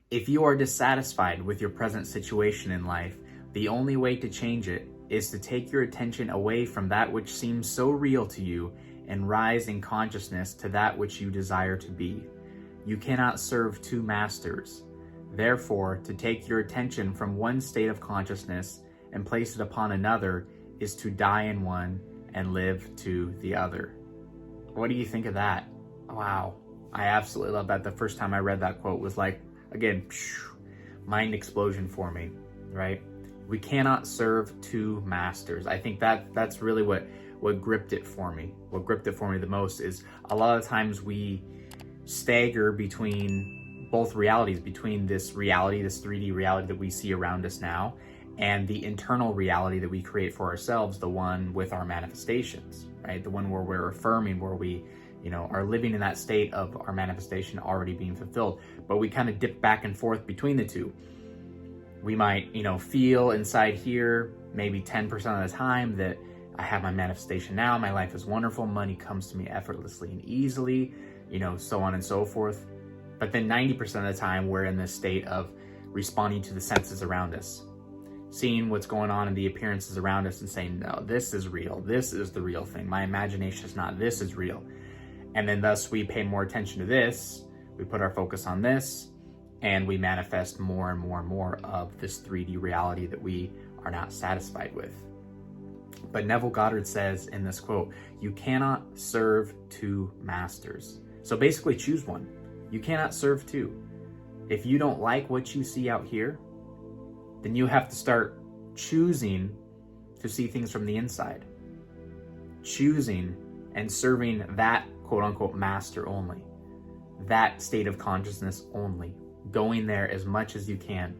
If you are dissatisfied with your present situation in life, the only way to change it is to take your attention away from that which seems so real to you and rise in consciousness to that which you desire to be. You cannot serve two masters. Therefore, to take your attention from one state of consciousness and place it upon another is to die in one and live to the other. What do you think of that? Wow, I absolutely love that. The first time I read that quote was like, again, mind explosion for me, right? We cannot serve two masters. I think that's really what gripped it for me. What gripped it for me the most is a lot of times we stagger between both realities, between this reality, this 3D reality that we see around us now, and the internal reality that we create for ourselves, the one with our manifestations, right? The one where we're affirming, where we, are living in that state of our manifestation already being fulfilled. But we kind of dip back and forth between the two. We might, feel inside here, maybe 10% of the time that I have my manifestation now, my life is wonderful, money comes to me effortlessly and easily, so on and so forth. But then 90% of the time, we're in this state of responding to the senses around us, seeing what's going on in the appearances around us and saying, no, this is real. This is the real thing. My imagination is not. This is real. And then thus we pay more attention to this. We put our focus on this, and we manifest more and more and more of this 3D reality that we are not satisfied with. But Neville Goddard says in this quote, you cannot serve two masters. So basically choose one. You cannot serve two. If you don't like what you see out here, then you have to start choosing to see things from the inside. Choosing and serving that quote unquote master only. That state of consciousness only. Going there as much as you can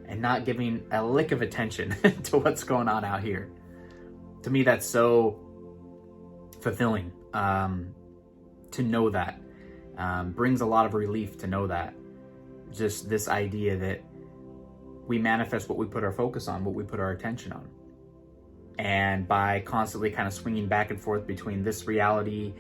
and not giving a lick of attention to what's going on out here. To me, that's so fulfilling to know that. Brings a lot of relief to know that. Just this idea that we manifest what we put our focus on, what we put our attention on. And by constantly kind of swinging back and forth between this reality,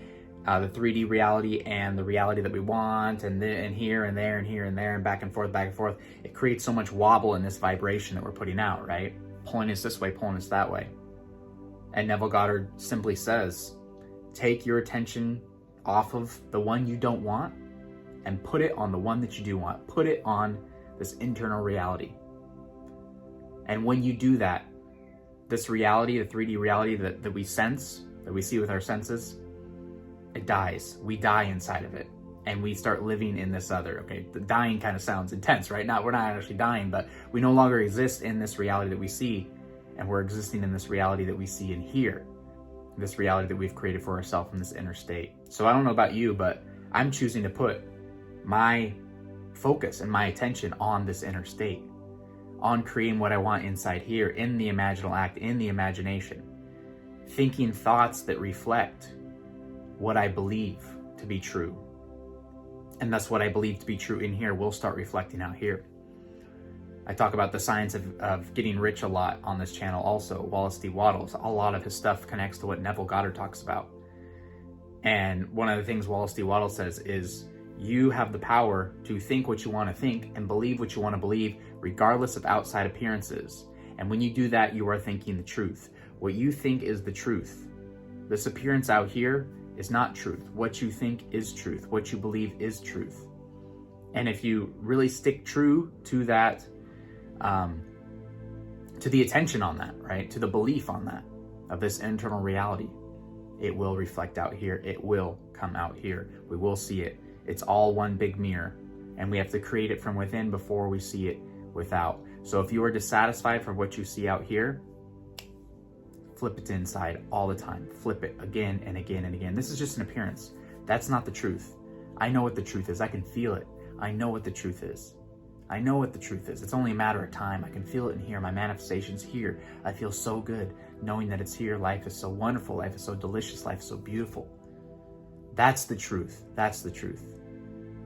the 3D reality, and the reality that we want, and here and there and here and there, and back and forth, it creates so much wobble in this vibration that we're putting out, right? Pulling us this way, pulling us that way. And Neville Goddard simply says, take your attention off of the one you don't want and put it on the one that you do want. Put it on this internal reality. And when you do that, this reality, the 3D reality that we sense, that we see with our senses, it dies. We die inside of it. And we start living in this other. Okay, the dying kind of sounds intense, right? We're not actually dying, but we no longer exist in this reality that we see, and we're existing in this reality that we see and hear. This reality that we've created for ourselves in this inner state. So I don't know about you, but I'm choosing to put my focus and my attention on this inner state, on creating what I want inside here, in the imaginal act, in the imagination, thinking thoughts that reflect what I believe to be true. And thus what I believe to be true in here will start reflecting out here. I talk about the science of getting rich a lot on this channel also. Wallace D. Wattles, a lot of his stuff connects to what Neville Goddard talks about. And one of the things Wallace D. Wattles says is, you have the power to think what you want to think and believe what you want to believe, regardless of outside appearances. And when you do that, you are thinking the truth. What you think is the truth. This appearance out here is not truth. What you think is truth. What you believe is truth. And if you really stick true to that, to the attention on that, right? To the belief on that, of this internal reality, it will reflect out here. It will come out here. We will see it. It's all one big mirror, and we have to create it from within before we see it without. So if you are dissatisfied from what you see out here, flip it to inside all the time. Flip it again and again and again. This is just an appearance. That's not the truth. I know what the truth is. I can feel it. I know what the truth is. I know what the truth is. It's only a matter of time. I can feel it in here. My manifestation's here. I feel so good knowing that it's here. Life is so wonderful. Life is so delicious. Life is so beautiful. That's the truth. That's the truth.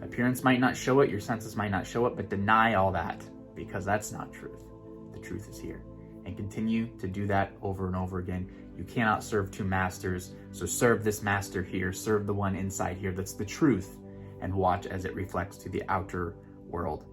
Appearance might not show it. Your senses might not show it, but deny all that, because that's not truth. The truth is here. And continue to do that over and over again. You cannot serve two masters. So serve this master here. Serve the one inside here that's the truth, and watch as it reflects to the outer world.